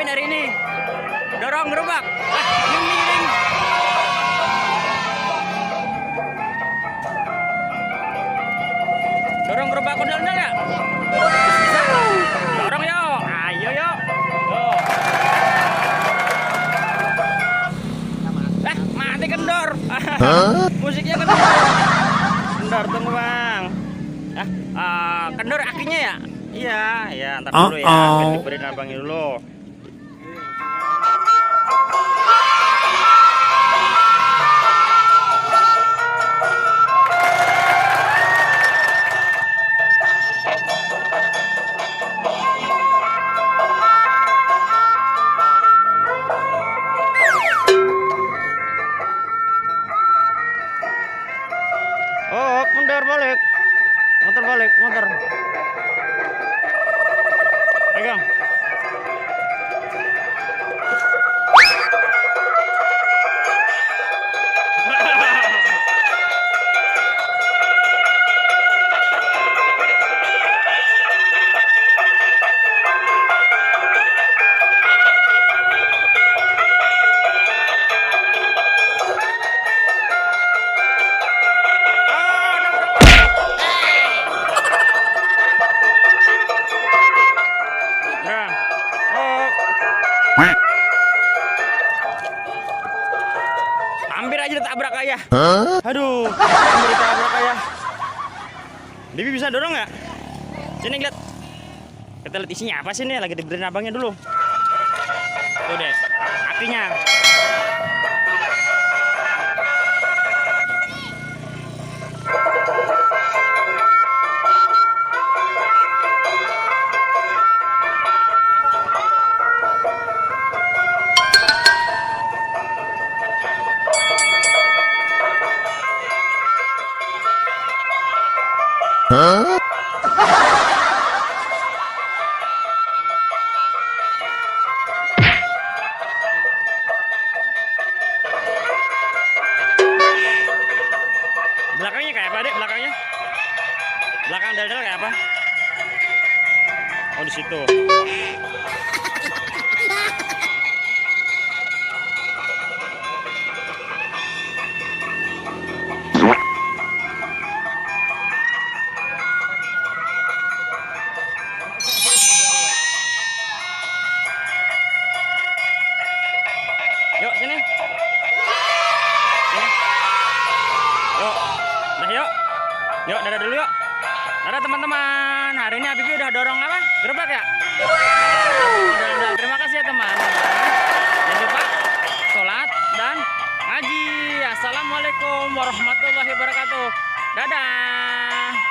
ngapain hari ini? Dorong gerobak. Yang miring. Dorong gerobak ondel-ondel ya? Bisa. Dorong yuk. Ayo yuk. Tuh. Mati kendor. Musiknya kendor. Kendor tunggu bang. Kendor akinya ya? Iya, ya ntar dulu ya. Kita beri abangnya dulu. Oh, mundur balik. Motor balik, motor. Pegang. Hampir aja ditabrak ayah. Aduh, hampir ditabrak ayah. Bibi bisa dorong nggak? Sini lihat. Kita lihat isinya apa sih nih? Lagi dibenerin abangnya dulu. Tuh deh, akinya. Belakangnya kayak apa, Dek? Belakangnya? Belakang dal-dal kayak apa? Oh, di situ. Yuk, sini. Sini. Yuk. Dah yuk. Yuk, dadah dulu yuk. Dadah teman-teman. Hari ini Habibie udah dorong apa? Gerobak ya? Udah. Terima kasih ya teman. Jangan lupa sholat dan ngaji. Assalamualaikum warahmatullahi wabarakatuh. Dadah.